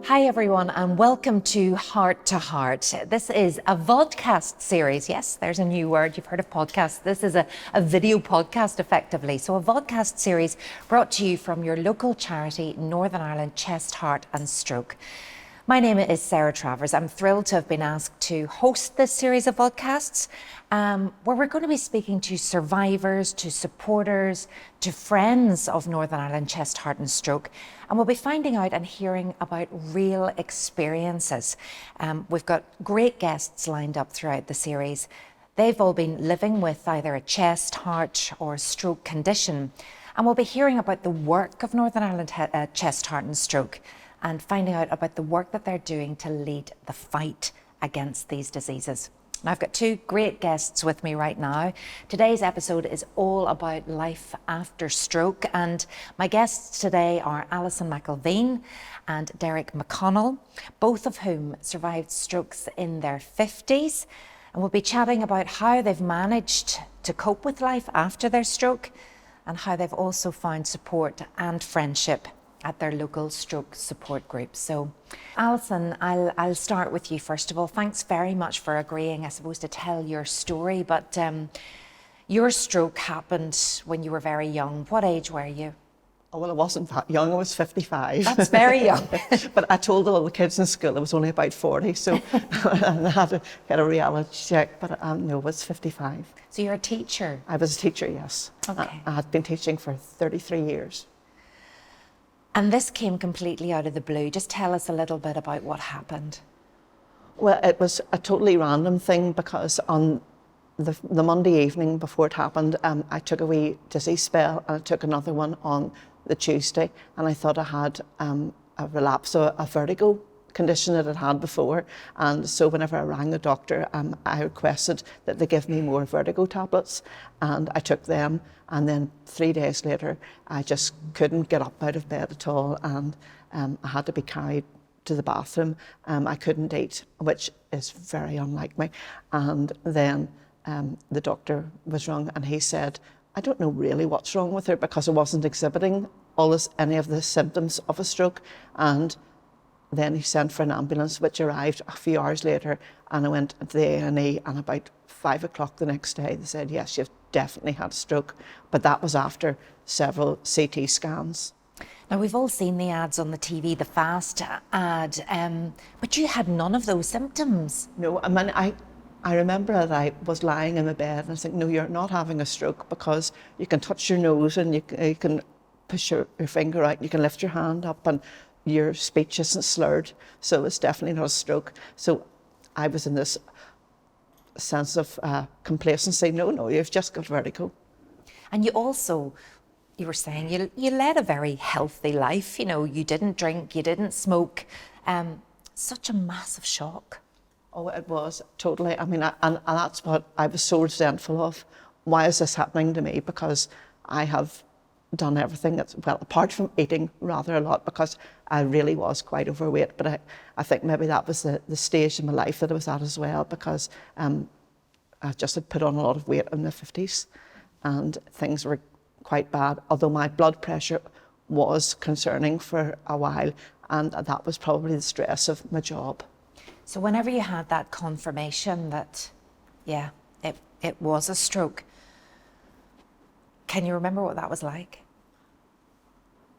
Hi everyone and welcome to Heart to Heart. This is a vodcast series. Yes, there's a new word. You've heard of podcasts. This is a video podcast effectively. So a vodcast series brought to you from your local charity, Northern Ireland Chest, Heart and Stroke. My name is Sarah Travers. I'm thrilled to have been asked to host this series of podcasts where we're going to be speaking to survivors, to supporters, to friends of Northern Ireland Chest, Heart and Stroke. And we'll be finding out and hearing about real experiences. We've got great guests lined up throughout the series. They've all been living with either a chest, heart or stroke condition. And we'll be hearing about the work of Northern Ireland Chest, Heart and Stroke, and finding out about the work that they're doing to lead the fight against these diseases. Now, I've got two great guests with me right now. Today's episode is all about life after stroke, and my guests today are Alison McElveen and Derek McConnell, both of whom survived strokes in their 50s. And we'll be chatting about how they've managed to cope with life after their stroke and how they've also found support and friendship at their local stroke support group. So, Alison, I'll start with you first of all. Thanks very much for agreeing, I suppose, to tell your story. But your stroke happened when you were very young. What age were you? Oh, well, I wasn't that young. I was 55. That's very young. But I told all the kids in school I was only about 40, so I had to get a reality check. But no, I was 55. So you're a teacher? I was a teacher, yes. Okay. I had been teaching for 33 years. And this came completely out of the blue. Just tell us a little bit about what happened. Well, it was a totally random thing because on the Monday evening before it happened, I took a wee dizzy spell and I took another one on the Tuesday, and I thought I had a relapse, a vertigo condition that I'd had before. And so whenever I rang the doctor, I requested that they give me more vertigo tablets, and I took them. And then 3 days later, I just couldn't get up out of bed at all, and I had to be carried to the bathroom. I couldn't eat, which is very unlike me. And then the doctor was wrong, and he said, I don't know really what's wrong with her, because I wasn't exhibiting any of the symptoms of a stroke. And then he sent for an ambulance, which arrived a few hours later, and I went to the A&E, and about 5 o'clock the next day, they said, yes, you've definitely had a stroke. But that was after several CT scans. Now, we've all seen the ads on the TV, the FAST ad, but you had none of those symptoms. No, I mean, I remember that I was lying in my bed and I think, no, you're not having a stroke, because you can touch your nose and you can push your finger out, and you can lift your hand up and your speech isn't slurred. So it's definitely not a stroke. So I was in this sense of complacency. No, you've just got vertigo. And you were saying you led a very healthy life. You know, you didn't drink, you didn't smoke. Such a massive shock. Oh, it was, totally. I mean, and that's what I was so resentful of. Why is this happening to me? Because I have done everything apart from eating rather a lot, because I really was quite overweight. But I think maybe that was the stage in my life that I was at as well, because I just had put on a lot of weight in my 50s and things were quite bad, although my blood pressure was concerning for a while, and that was probably the stress of my job. So whenever you had that confirmation that, yeah, it was a stroke, can you remember what that was like?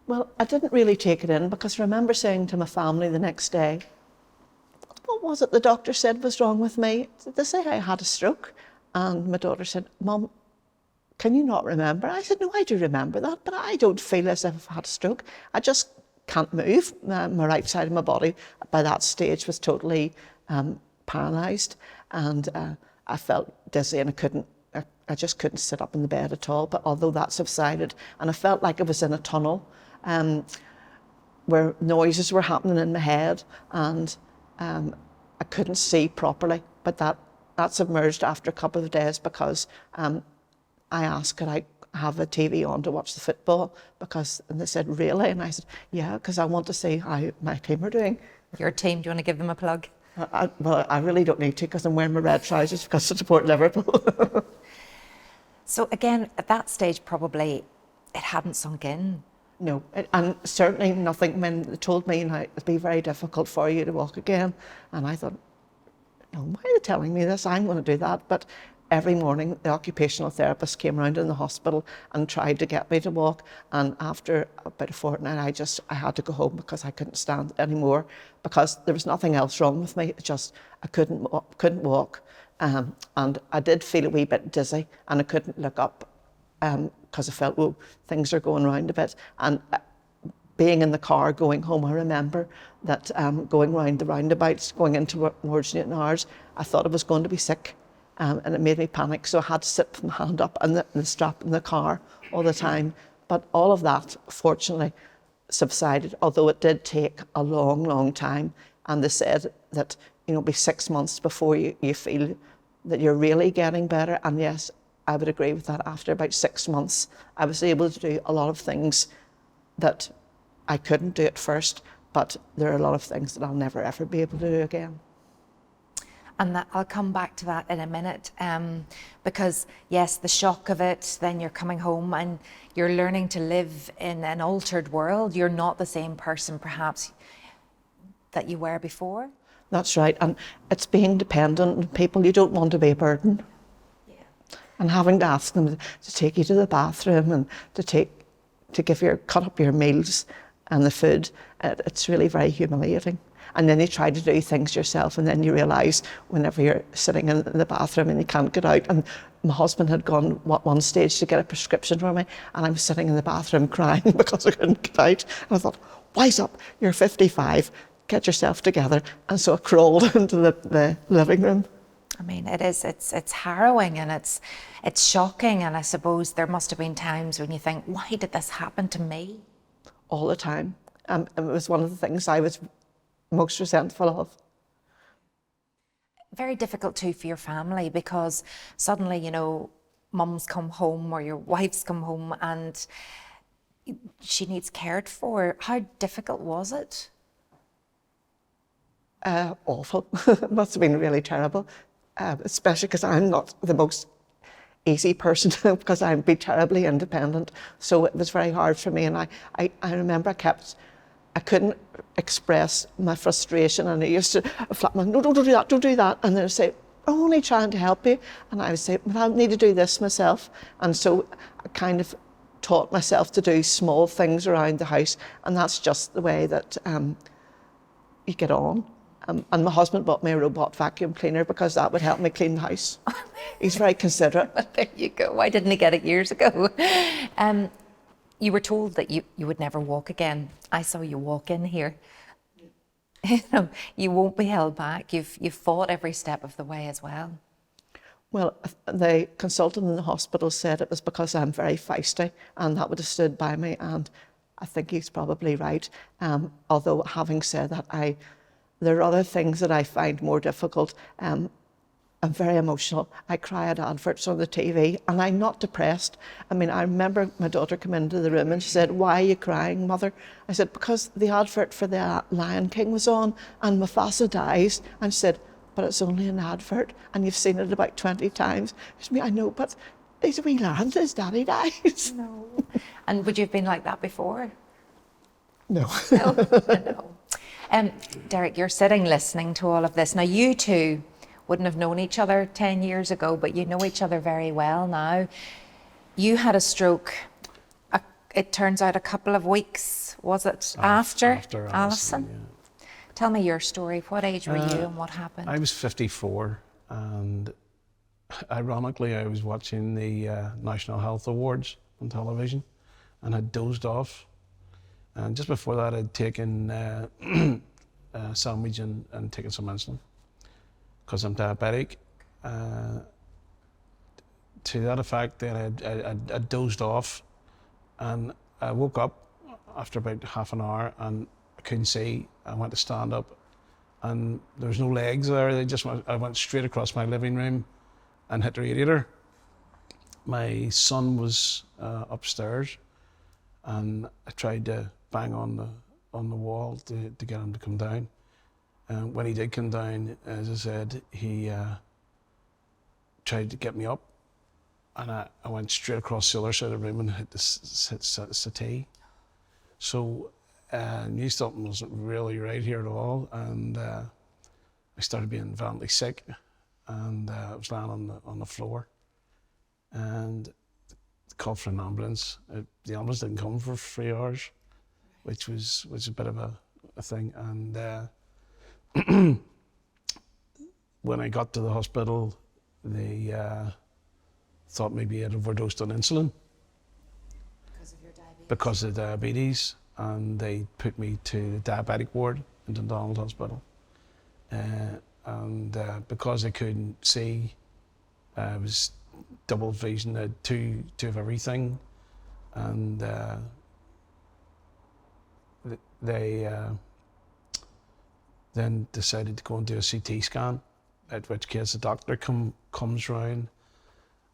Well, I didn't really take it in, because I remember saying to my family the next day, what was it the doctor said was wrong with me? Did they say I had a stroke? And my daughter said, Mum, can you not remember? I said, no, I do remember that, but I don't feel as if I've had a stroke. I just can't move. My right side of my body by that stage was totally paralysed, and I felt dizzy, and I just couldn't sit up in the bed at all. But although that subsided, and I felt like I was in a tunnel where noises were happening in my head, and I couldn't see properly. But that submerged after a couple of days, because I asked, could I have a TV on to watch the football? And they said, really? And I said, yeah, because I want to see how my team are doing. Your team, do you want to give them a plug? Well, I really don't need to, because I'm wearing my red trousers because I support Liverpool. So again, at that stage, probably it hadn't sunk in. No, and certainly nothing. When they told me, it'll be very difficult for you to walk again, and I thought, no, why are they telling me this? I'm going to do that. But every morning, the occupational therapist came round in the hospital and tried to get me to walk. And after about a fortnight, I had to go home because I couldn't stand anymore, because there was nothing else wrong with me. It's just I couldn't walk, and I did feel a wee bit dizzy, and I couldn't look up because I felt, oh, things are going round a bit. And being in the car going home, I remember that going round the roundabouts, going into towards Newton Hours, I thought I was going to be sick, and it made me panic. So I had to sit with my hand up and the strap in the car all the time. But all of that, fortunately, subsided, although it did take a long, long time. And they said that, it'll be 6 months before you feel that you're really getting better. And yes, I would agree with that. After about 6 months, I was able to do a lot of things that I couldn't do at first, but there are a lot of things that I'll never ever be able to do again. And I'll come back to that in a minute, because yes, the shock of it, then you're coming home and you're learning to live in an altered world. You're not the same person perhaps that you were before. That's right, and it's being dependent on people. You don't want to be a burden. Yeah. And having to ask them to take you to the bathroom and to cut up your meals and the food, it's really very humiliating. And then you try to do things yourself, and then you realise whenever you're sitting in the bathroom and you can't get out. And my husband had gone at one stage to get a prescription for me, and I was sitting in the bathroom crying because I couldn't get out. And I thought, wise up, you're 55, get yourself together. And so I crawled into the living room. I mean, it's harrowing, and it's shocking, and I suppose there must have been times when you think, why did this happen to me? All the time. It was one of the things I was most resentful of. Very difficult too for your family, because suddenly, mum's come home or your wife's come home and she needs cared for. How difficult was it? Awful. It must have been really terrible, especially because I'm not the most easy person because I'd be terribly independent. So it was very hard for me. And I remember I couldn't express my frustration, and I used to flap my, no, don't do that, don't do that. And they'd say, I'm only trying to help you. And I would say, but I need to do this myself. And so I kind of taught myself to do small things around the house. And that's just the way that you get on. And my husband bought me a robot vacuum cleaner because that would help me clean the house. He's very considerate. Well, there you go. Why didn't he get it years ago? You were told that you would never walk again. I saw you walk in here. You won't be held back. You've fought every step of the way as well. Well, the consultant in the hospital said it was because I'm very feisty, and that would have stood by me, and I think he's probably right. Although having said that, there are other things that I find more difficult. I'm very emotional. I cry at adverts on the TV, and I'm not depressed. I mean, I remember my daughter came into the room and she said, why are you crying, mother? I said, because the advert for the Lion King was on and Mufasa dies. And she said, but it's only an advert and you've seen it about 20 times. She said, I know, but he's a wee lad, his daddy dies. No. And would you have been like that before? No. No. Derek, you're sitting listening to all of this. Now, you two wouldn't have known each other 10 years ago, but you know each other very well now. You had a stroke, it turns out a couple of weeks, was it, after Alison? Yeah. Tell me your story. What age were you and what happened? I was 54, and ironically I was watching the National Health Awards on television and had dozed off. And just before that, I'd taken a sandwich and taken some insulin because I'm diabetic. To that effect, then I dozed off, and I woke up after about half an hour and I couldn't see. I went to stand up, and there was no legs there. I went straight across my living room and hit the radiator. My son was upstairs, and I tried to bang on the wall to get him to come down. And when he did come down, as I said, he tried to get me up, and I went straight across the other side of the room and hit the settee. So I knew something wasn't really right here at all, and I started being violently sick, and I was lying on the floor, and called for an ambulance. The ambulance didn't come for 3 hours, which was a bit of a thing. And when I got to the hospital, they thought maybe I'd overdosed on insulin. Because of your diabetes? Because of diabetes, and they put me to the diabetic ward in Dundonald Hospital. And because I couldn't see, I was double vision, had two of everything, and they then decided to go and do a CT scan, at which case the doctor comes round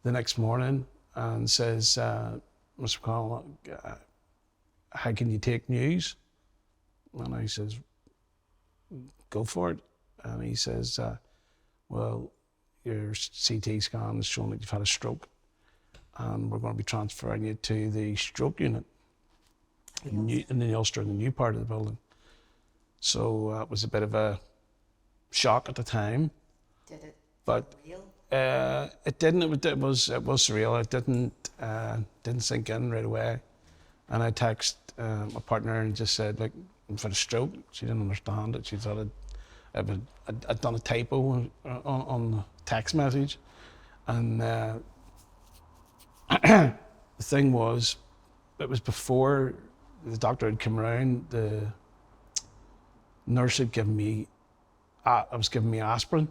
the next morning and says, Mr. McConnell, how can you take news? And I says, go for it. And he says, well, your CT scan is showing that you've had a stroke, and we're going to be transferring you to the stroke unit in the Ulster, in the new part of the building. So it was a bit of a shock at the time. Did it But feel real? it didn't. It was surreal. It didn't sink in right away. And I texted my partner and just said, like, I've had a stroke. She didn't understand it. She thought I'd done a typo on the text message. And the thing was, it was before the doctor had come around. The nurse had given me, aspirin.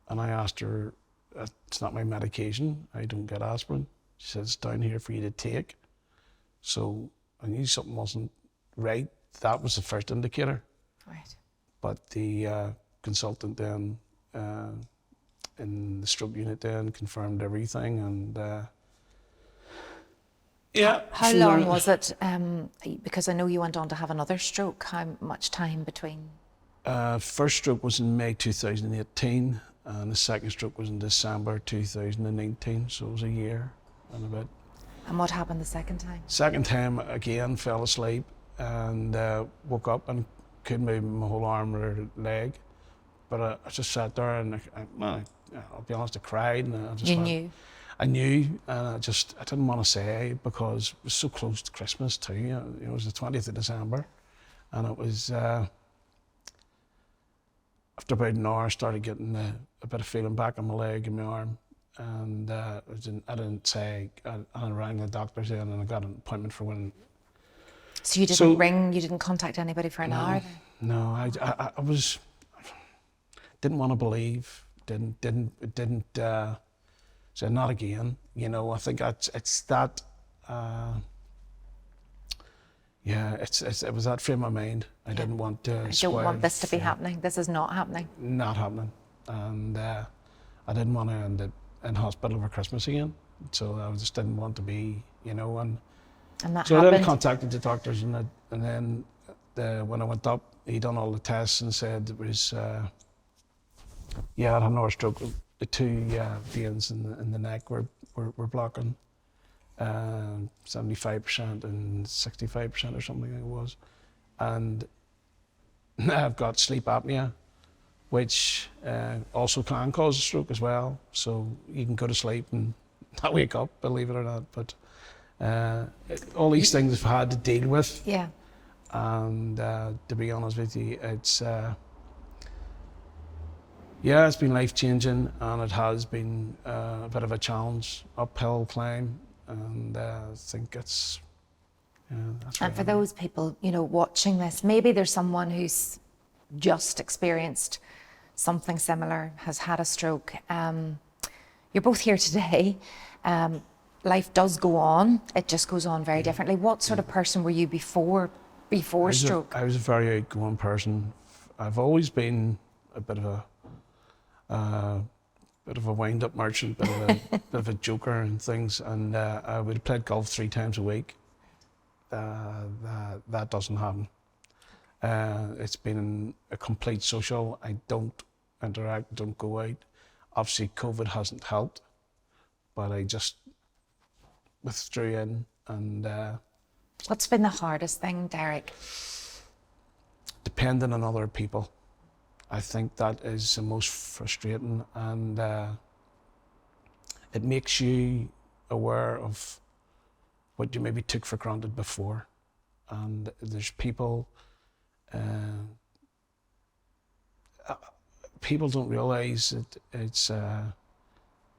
And I asked her, it's not my medication. I don't get aspirin. She said, it's down here for you to take. So I knew something wasn't right. That was the first indicator. Right. But the consultant then in the stroke unit then confirmed everything. And yeah. How long was it? Because I know you went on to have another stroke. How much time between? First stroke was in May 2018, and the second stroke was in December 2019, so it was a year and a bit. And what happened the second time? Second time, again, fell asleep and woke up and couldn't move my whole arm or leg. But I just sat there and I'll be honest, I cried. And I just knew? I knew, and I didn't want to say, because it was so close to Christmas too. You know, it was the 20th of December, and it was, after about an hour, I started getting a bit of feeling back in my leg and my arm. And I didn't say, I rang the doctors in and I got an appointment for when. So you didn't ring, you didn't contact anybody for an hour then? No, I didn't want to believe, didn't say not again. You know, I think it's that, it was that frame of mind. I didn't want to I don't want this to be happening. This is not happening. Not happening. And I didn't want to end it in hospital over Christmas again. So I just didn't want to be, you know, and that so happened. I then contacted the doctors, and then when I went up, he done all the tests and said it was, I had another stroke. The two veins in the neck were blocking, 75% and 65% or something like it was, and I've got sleep apnea, which also can cause a stroke as well. So you can go to sleep and not wake up, believe it or not. But all these things I've had to deal with. Yeah. And to be honest with you, it's been life-changing, and it has been a bit of a challenge, uphill climb, and I think it's, that's And for those people, you know, watching this, maybe there's someone who's just experienced something similar, has had a stroke. You're both here today. Life does go on. It just goes on very differently. What sort of person were you before stroke? I was a very outgoing person. I've always been a bit of a wind-up merchant, bit of a joker and things. And I would have played golf 3 times a week. That doesn't happen. It's been a complete social. I don't interact, don't go out. Obviously, COVID hasn't helped, but I just withdrew in and What's been the hardest thing, Derek? Depending on other people. I think that is the most frustrating, and it makes you aware of what you maybe took for granted before. And there's people, people don't realise that it's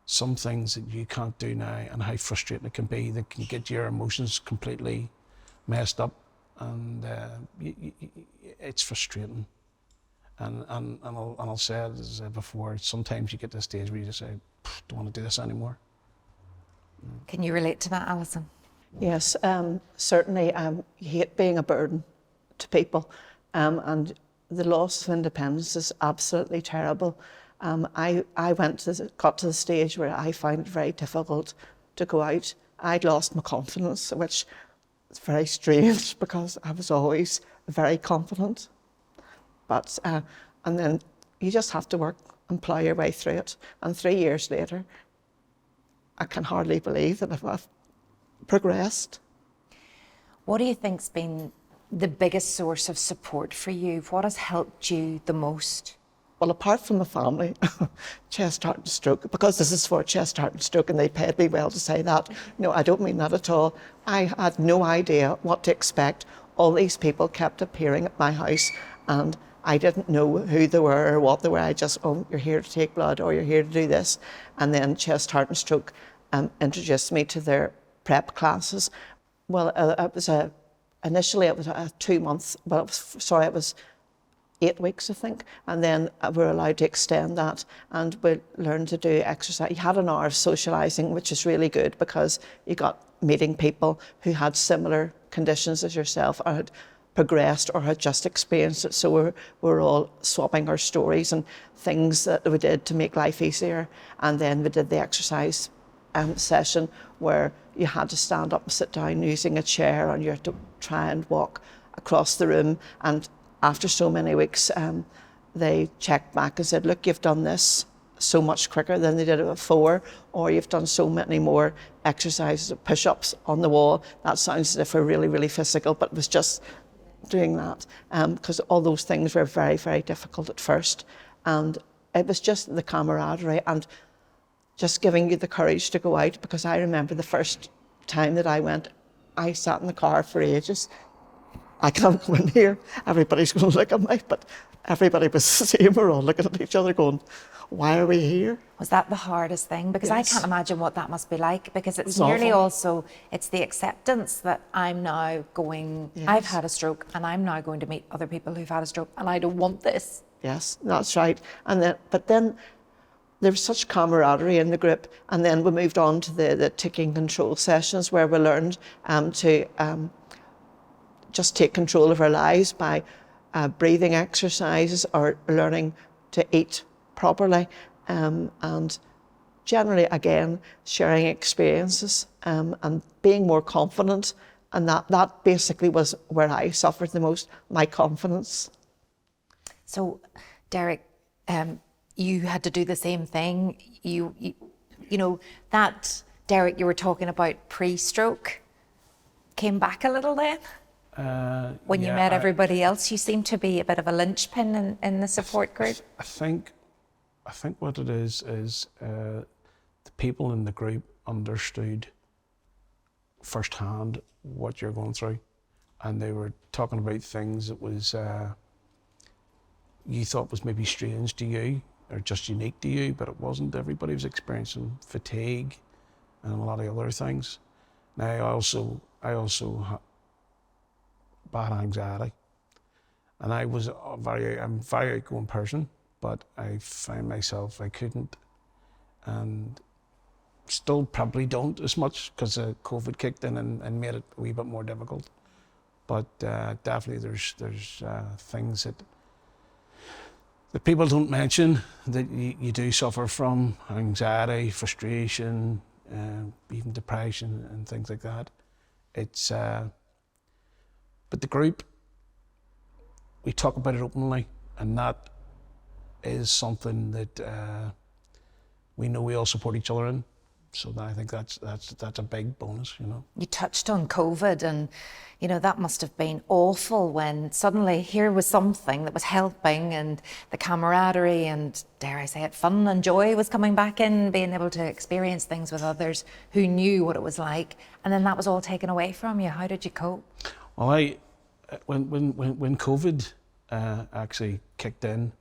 some things that you can't do now, and how frustrating it can be, that can get your emotions completely messed up, and it's frustrating. And I'll say it as before, sometimes you get to a stage where you just say, don't want to do this anymore. Can you relate to that, Alison? Yes, certainly. You hate being a burden to people, and the loss of independence is absolutely terrible. I got to the stage where I find it very difficult to go out. I'd lost my confidence, which is very strange because I was always very confident. But and then you just have to work and plough your way through it. And 3 years later, I can hardly believe that I've progressed. What do you think's been the biggest source of support for you? What has helped you the most? Well, apart from the family, chest, heart and stroke, because this is for chest, heart and stroke, and they paid me well to say that. No, I don't mean that at all. I had no idea what to expect. All these people kept appearing at my house, and I didn't know who they were or what they were. I just, oh, you're here to take blood, or you're here to do this. And then chest, heart and stroke introduced me to their prep classes. Well, initially it was a 2 months, well, it was 8 weeks, I think, and then we're allowed to extend that, and we learned to do exercise. You had an hour of socialising, which is really good because you got meeting people who had similar conditions as yourself, or had progressed or had just experienced it. So we're all swapping our stories and things that we did to make life easier. And then we did the exercise session where you had to stand up and sit down using a chair, and you had to try and walk across the room. And after so many weeks, they checked back and said, look, you've done this so much quicker than they did it before, or you've done so many more exercises, push-ups on the wall. That sounds as if we're really, really physical, but it was just doing that, because all those things were very, very difficult at first. And it was just the camaraderie and just giving you the courage to go out, because I remember the first time that I went, I sat in the car for ages. I can't go in here, everybody's going to look at me, but everybody was the same. We're all looking at each other going, why are we here? Was that the hardest thing? Because Yes. I can't imagine what that must be like, because it's was nearly awful. also, it's the acceptance that I'm now going, Yes. I've had a stroke, and I'm now going to meet other people who've had a stroke, and I don't want this. Yes, that's right. But then there was such camaraderie in the group, and then we moved on to the taking control sessions, where we learned to just take control of our lives by breathing exercises, or learning to eat properly, and generally, again, sharing experiences and being more confident. And that basically was where I suffered the most, my confidence. So, Derek, you had to do the same thing. You know, that Derek you were talking about pre-stroke came back a little then? When you met everybody else, you seemed to be a bit of a linchpin in the support group. I think what it is the people in the group understood firsthand what you're going through, and they were talking about things that was you thought was maybe strange to you or just unique to you, but it wasn't. Everybody was experiencing fatigue and a lot of other things. Now I also bad anxiety, and I'm a very outgoing person, but I found myself I couldn't, and still probably don't as much, because COVID kicked in and made it a wee bit more difficult. But definitely there's things that people don't mention that you do suffer from: anxiety, frustration, even depression and things like that. It's but the group, we talk about it openly, and that is something that we know we all support each other in. So I think that's a big bonus, you know. You touched on COVID, and you know that must have been awful when suddenly here was something that was helping, and the camaraderie and, dare I say it, fun and joy was coming back in, being able to experience things with others who knew what it was like, and then that was all taken away from you. How did you cope? Well, when COVID actually kicked in,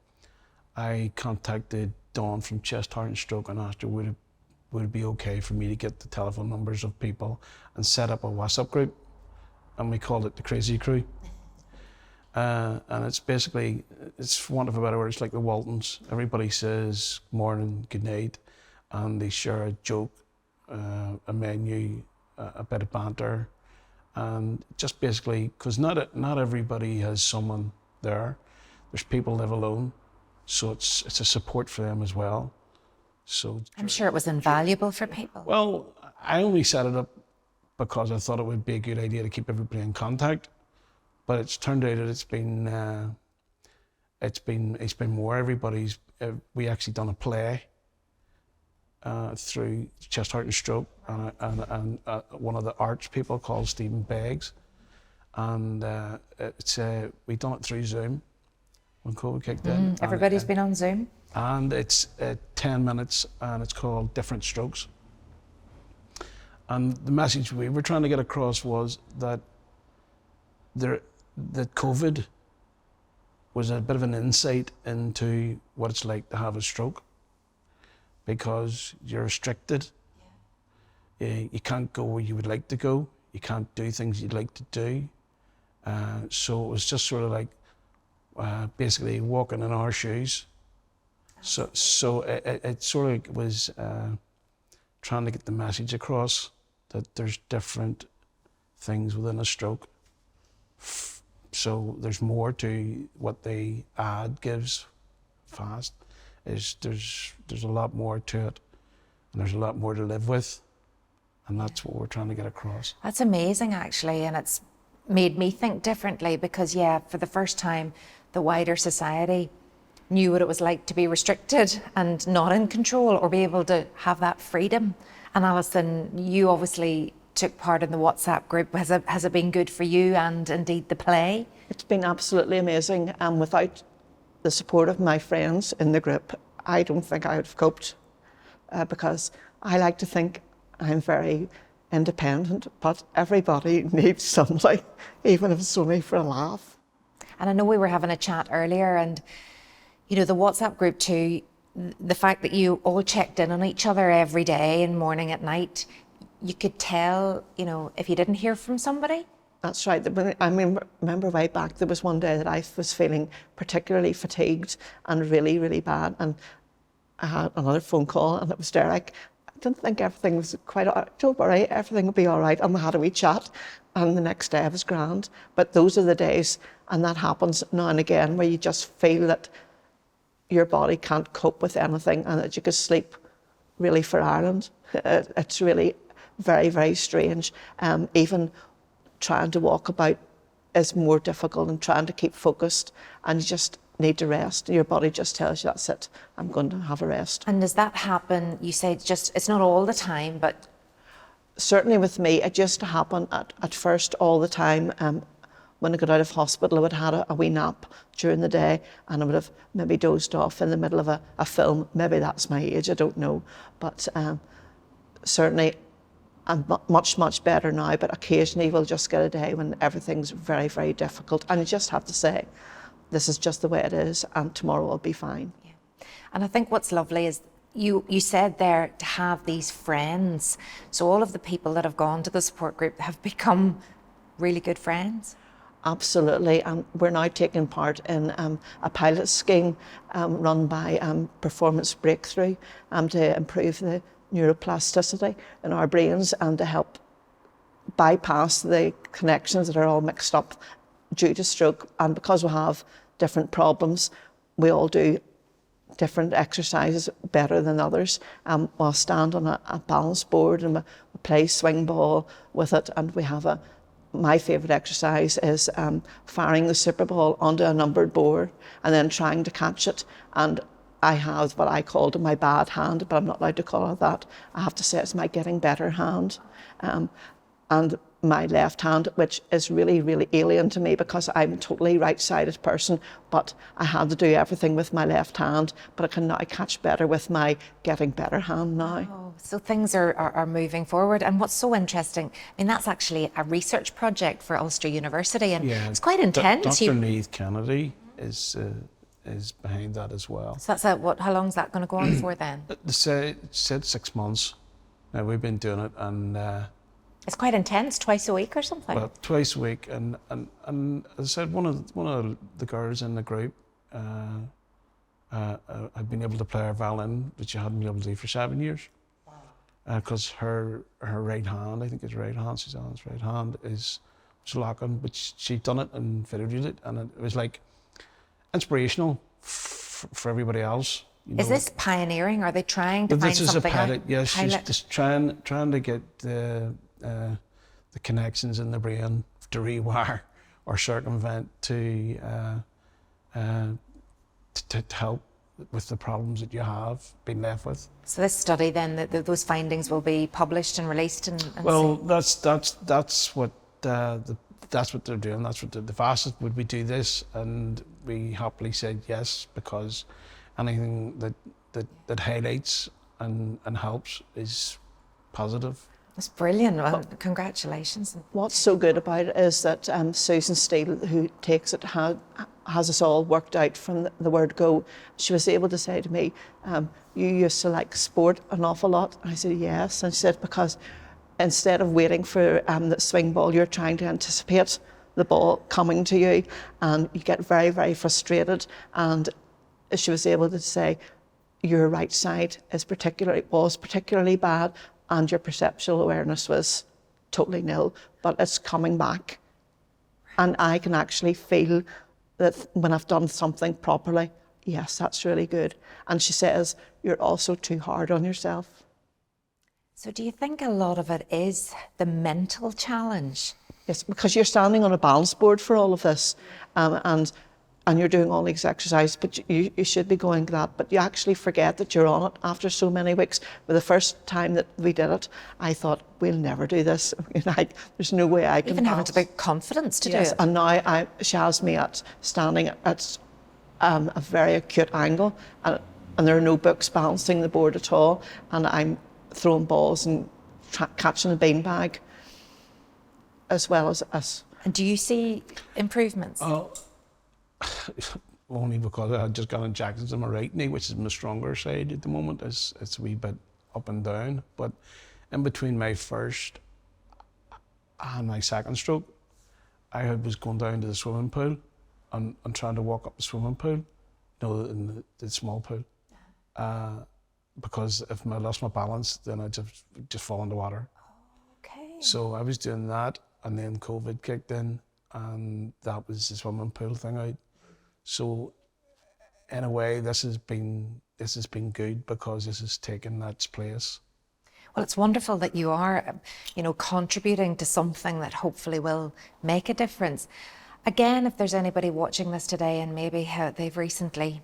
I contacted Dawn from Chest, Heart and Stroke and asked her would it be okay for me to get the telephone numbers of people and set up a WhatsApp group, and we called it the Crazy Crew. And it's basically, it's for want of a better word, it's like the Waltons. Everybody says morning, good night, and they share a joke, a menu, a bit of banter, and just basically, because not everybody has someone there. There's people live alone, so it's a support for them as well. So I'm sure it was invaluable for people. Well, I only set it up because I thought it would be a good idea to keep everybody in contact, but it's turned out that it's been more. Everybody's we actually done a play through Chest, Heart and Stroke and one of the arts people called Stephen Beggs, and we done it through Zoom when COVID kicked in. Everybody's been on Zoom. And it's 10 minutes, and it's called Different Strokes. And the message we were trying to get across was that that COVID was a bit of an insight into what it's like to have a stroke, because you're restricted. Yeah. You can't go where you would like to go. You can't do things you'd like to do. So it was just sort of like basically walking in our shoes. So it sort of was trying to get the message across that there's different things within a stroke. So there's more to what the ad gives fast. There's a lot more to it, and there's a lot more to live with, and that's what we're trying to get across. That's amazing, actually, and it's made me think differently, because for the first time, the wider society knew what it was like to be restricted and not in control, or be able to have that freedom. And Alison, you obviously took part in the WhatsApp group. Has it been good for you, and indeed the play? It's been absolutely amazing. Without the support of my friends in the group, I don't think I would have coped, because I like to think I'm very independent, but everybody needs somebody, even if it's only for a laugh. And I know we were having a chat earlier, and you know, the WhatsApp group too, the fact that you all checked in on each other every day, and morning, at night, you could tell, you know, if you didn't hear from somebody. That's right. I remember way back, there was one day that I was feeling particularly fatigued and really, really bad. And I had another phone call, and it was Derek. I didn't think everything was quite all right. Don't worry, everything will be all right. And we had a wee chat, and the next day I was grand. But those are the days, and that happens now and again, where you just feel that your body can't cope with anything, and that you could sleep really for Ireland. It's really very, very strange. Even trying to walk about is more difficult, and trying to keep focused, and you just need to rest. Your body just tells you, that's it, I'm going to have a rest. And does that happen, you say it's not all the time, but? Certainly with me, it used to happen at first all the time. When I got out of hospital, I would have had a wee nap during the day, and I would have maybe dozed off in the middle of a film. Maybe that's my age, I don't know. But certainly I'm much, much better now, but occasionally we'll just get a day when everything's very, very difficult. And you just have to say, this is just the way it is, and tomorrow will be fine. Yeah. And I think what's lovely is you said there to have these friends. So all of the people that have gone to the support group have become really good friends. Absolutely, and we're now taking part in a pilot scheme run by Performance Breakthrough to improve the neuroplasticity in our brains, and to help bypass the connections that are all mixed up due to stroke. And because we have different problems, we all do different exercises better than others. We'll stand on a balance board, and we play swing ball with it, and we have my favourite exercise is firing the Super Ball onto a numbered board and then trying to catch it. And I have what I called my bad hand, but I'm not allowed to call it that. I have to say it's my getting better hand. And my left hand, which is really, really alien to me because I'm a totally right-sided person, but I had to do everything with my left hand, but I can now catch better with my getting better hand now. Oh, so things are moving forward. And what's so interesting, I mean, that's actually a research project for Ulster University, and it's quite intense. Dr. Neith Kennedy is behind that as well. So that's how long is that going to go on for then? They said 6 months. Now we've been doing it, and It's quite intense, twice a week or something. well, twice a week, and as I said, one of the girls in the group had been able to play her violin, which she hadn't been able to do for 7 years, because her right hand, I think it's right hand, Suzanne's right hand was lacking, but she'd done it and videoed it, and it was like inspirational for everybody else. You know, is this pioneering? Are they trying to find this is something a pilot? out? Yes, she's Pilot. just trying to get the connections in the brain to rewire or circumvent to help with the problems that you have been left with. So this study then, those findings will be published and released and Well, seen? that's what that's what they're doing. That's what the fastest would we do this, and we happily said yes, because anything that highlights and helps is positive. That's brilliant. Well, congratulations. What's so good about it is that Susan Steele, who takes it, has us all worked out from the word go. She was able to say to me, you used to like sport an awful lot. And I said, yes. And she said, because instead of waiting for the swing ball, you're trying to anticipate the ball coming to you, and you get very, very frustrated. And she was able to say, your right side was particularly bad, and your perceptual awareness was totally nil, but it's coming back. And I can actually feel that when I've done something properly, yes, that's really good. And she says, you're also too hard on yourself. So do you think a lot of it is the mental challenge? Yes, because you're standing on a balance board for all of this, and you're doing all these exercises, but you should be going to that, but you actually forget that you're on it after so many weeks. But the first time that we did it, I thought, we'll never do this. There's no way I can Even having balance. the confidence to do Yes, it. and now she has me at standing at a very acute angle, and there are no books balancing the board at all, and I'm throwing balls and catching a beanbag, as well as us. And do you see improvements? Only because I just got injections in my right knee, which is my stronger side at the moment. It's a wee bit up and down. But in between my first and my second stroke, I was going down to the swimming pool and trying to walk up the swimming pool, in the small pool. Because if I lost my balance, then I'd just fall in the water. Okay. So I was doing that, and then COVID kicked in, and that was the swimming pool thing out. So in a way, this has been good, because this has taken its place. Well, it's wonderful that you are, contributing to something that hopefully will make a difference. Again, if there's anybody watching this today and maybe they've recently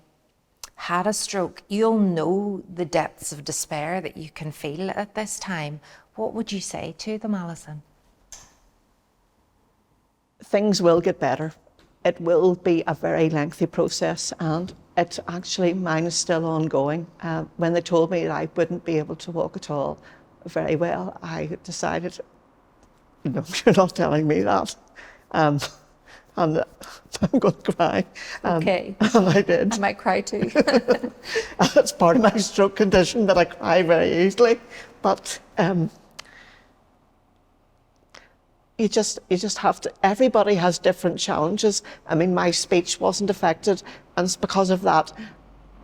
had a stroke, you'll know the depths of despair that you can feel at this time. What would you say to them, Alison? Things will get better. It will be a very lengthy process, and mine is still ongoing. When they told me that I wouldn't be able to walk at all very well, I decided, no, you're not telling me that. And I'm going to cry. Okay. And I did. I might cry too. It's part of my stroke condition that I cry very easily. But you just have to, everybody has different challenges. I mean, my speech wasn't affected, and it's because of that.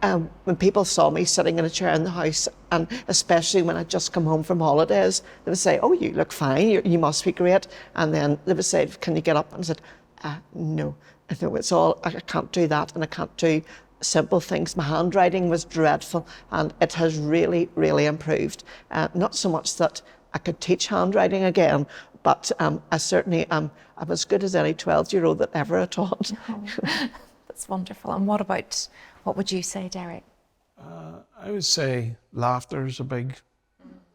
When people saw me sitting in a chair in the house, and especially when I'd just come home from holidays, they would say, oh, you look fine, you must be great. And then they would say, can you get up? And I said, no, it's all, I can't do that, and I can't do simple things. My handwriting was dreadful, and it has really, really improved. Not so much that I could teach handwriting again, but I certainly am as good as any 12-year-old that ever I taught. Oh, that's wonderful. And what would you say, Derek? I would say laughter is a big,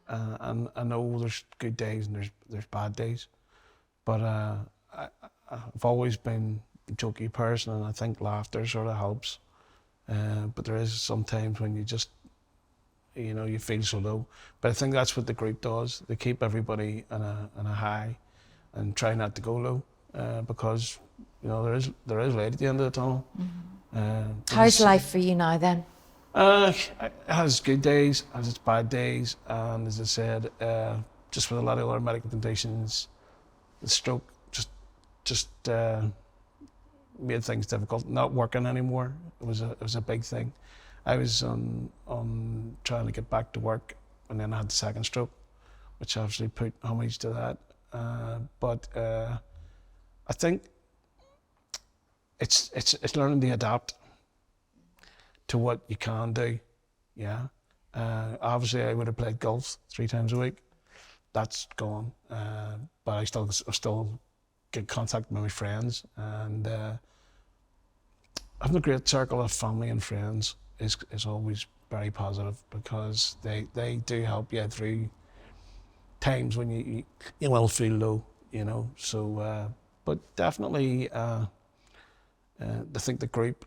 and I know there's good days and there's bad days, but I've always been a jokey person, and I think laughter sort of helps. But there is sometimes when you just, you feel so low. But I think that's what the group does. They keep everybody in a high, and try not to go low, because there is light at the end of the tunnel. How's life for you now then? It has good days, has its bad days, and as I said, just with a lot of other medical conditions, the stroke just made things difficult. Not working anymore, it was a big thing. I was on trying to get back to work, and then I had the second stroke, which obviously put homage to that. But I think it's learning to adapt to what you can do. Yeah. Obviously, I would have played golf 3 times a week. That's gone. But I still get contact with my friends, and having a great circle of family and friends is always very positive, because they do help you through times when you will feel low, So, but definitely, I think the group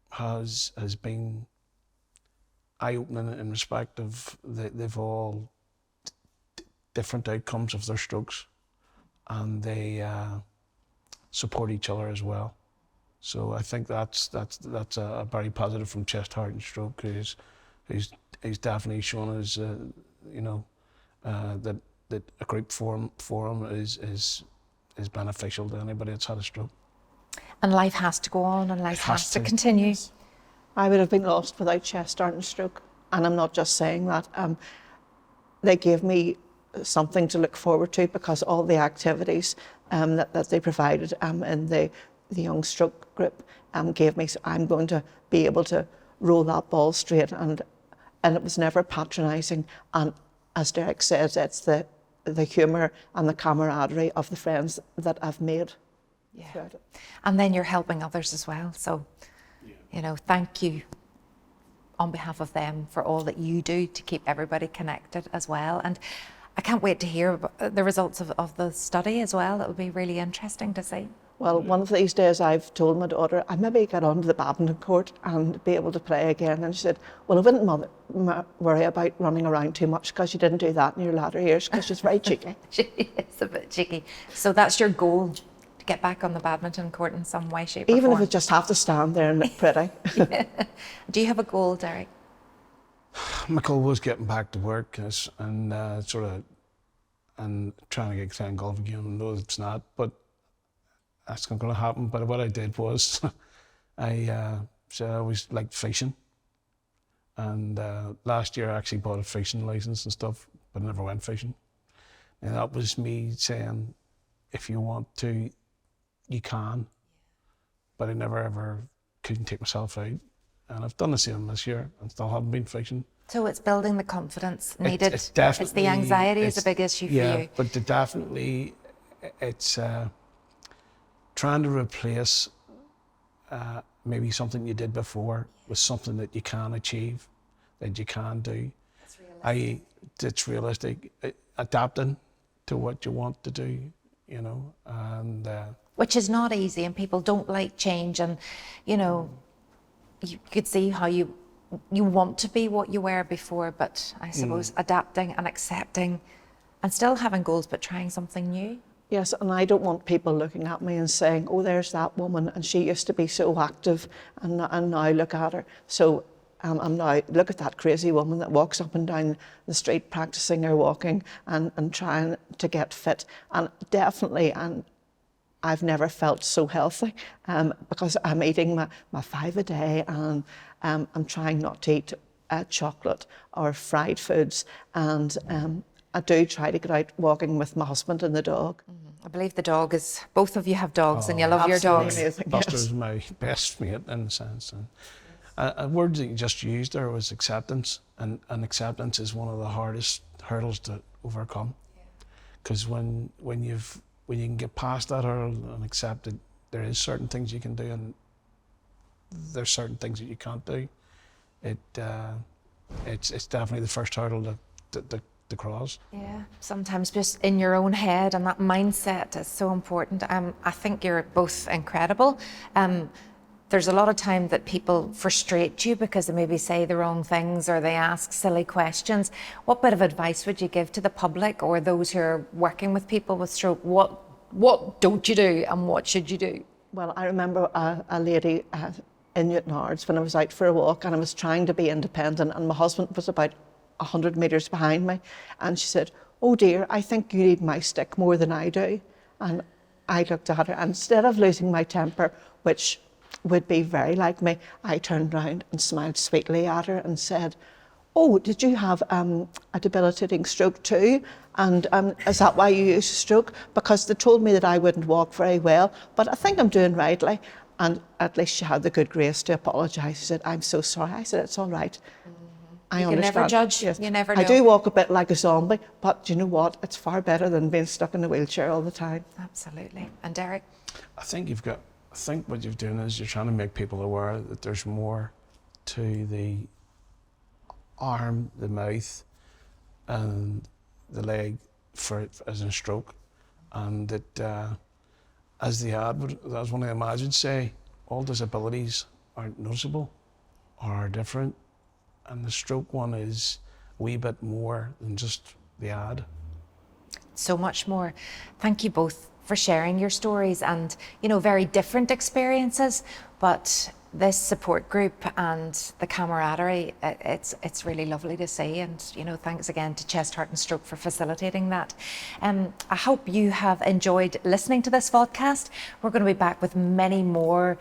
has been eye-opening in respect of they've all different outcomes of their strokes, and they support each other as well. So I think that's a very positive from Chest, Heart and Stroke, who's definitely shown us that a group forum is beneficial to anybody that's had a stroke. And life has to go on, and life has to continue. Yes. I would have been lost without Chest, Heart and Stroke, and I'm not just saying that. They gave me something to look forward to, because all the activities that they provided in the young stroke group gave me, so I'm going to be able to roll that ball straight, and it was never patronising. And as Derek says, it's the humour and the camaraderie of the friends that I've made. Yeah. And then you're helping others as well. So, thank you on behalf of them for all that you do to keep everybody connected as well. And I can't wait to hear about the results of the study as well. It will be really interesting to see. Well, one of these days I've told my daughter I'd maybe get onto the badminton court and be able to play again. And she said, well, I wouldn't worry about running around too much, because you didn't do that in your latter years, because she's very cheeky. She is a bit cheeky. So that's your goal, to get back on the badminton court in some way, shape or Even form. if I just have to stand there and look pretty. Do you have a goal, Derek? My goal was getting back to work and trying to get playing golf again. No, it's not, but that's not going to happen. But what I did was, I always liked fishing, and last year I actually bought a fishing license and stuff, but I never went fishing. And that was me saying, if you want to, you can. But I never ever couldn't take myself out, and I've done the same this year and still haven't been fishing. So it's building the confidence needed. It's definitely, it's the anxiety is a big issue for you. Yeah, but it's trying to replace maybe something you did before with something that you can achieve, that you can do. It's realistic. It's realistic. Adapting to what you want to do, and which is not easy, and people don't like change, and you could see how you want to be what you were before, but I suppose adapting and accepting and still having goals, but trying something new. Yes, and I don't want people looking at me and saying, oh, there's that woman, and she used to be so active, and now look at her. So I'm now, look at that crazy woman that walks up and down the street practicing her walking and trying to get fit. And definitely, and I've never felt so healthy, because I'm eating my 5 a day, and I'm trying not to eat chocolate or fried foods, and I do try to get out walking with my husband and the dog. I believe the dog is, both of you have dogs, and you love your dogs. Amazing, Buster's my best mate in a sense. And a word that you just used there was acceptance, and acceptance is one of the hardest hurdles to overcome. Because when you can get past that hurdle and accept it, there is certain things you can do, and there's certain things that you can't do. it's definitely the first hurdle to cross. Yeah, sometimes just in your own head, and that mindset is so important. I think you're both incredible. There's a lot of time that people frustrate you because they maybe say the wrong things or they ask silly questions. What bit of advice would you give to the public or those who are working with people with stroke? What don't you do and what should you do? Well, I remember a lady in Newtownards when I was out for a walk and I was trying to be independent, and my husband was about 100 metres behind me, and she said, "Oh dear, I think you need my stick more than I do." And I looked at her, and instead of losing my temper, which would be very like me, I turned round and smiled sweetly at her and said, "Oh, did you have a debilitating stroke too? And is that why you use a stroke? Because they told me that I wouldn't walk very well, but I think I'm doing rightly." And at least she had the good grace to apologise. She said, "I'm so sorry." I said, "It's all right. I You can understand." never judge. Yes. You never know. I do walk a bit like a zombie, but you know what? It's far better than being stuck in a wheelchair all the time. Absolutely. And Derek? I think what you're doing is you're trying to make people aware that there's more to the arm, the mouth, and the leg as in stroke, and that as the ad, as one of the imagines say, all disabilities aren't noticeable or are different, and the stroke one is a wee bit more than just the ad. So much more. Thank you both for sharing your stories and, very different experiences, but this support group and the camaraderie, it's really lovely to see. And, thanks again to Chest, Heart and Stroke for facilitating that. I hope you have enjoyed listening to this podcast. We're going to be back with many more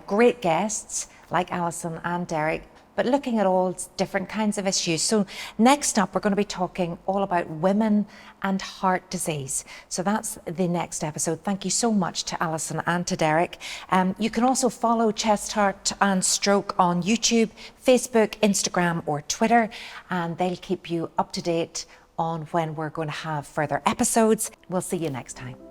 great guests like Alison and Derek, but looking at all different kinds of issues. So next up, we're going to be talking all about women and heart disease. So that's the next episode. Thank you so much to Alison and to Derek. You can also follow Chest, Heart and Stroke on YouTube, Facebook, Instagram or Twitter, and they'll keep you up to date on when we're going to have further episodes. We'll see you next time.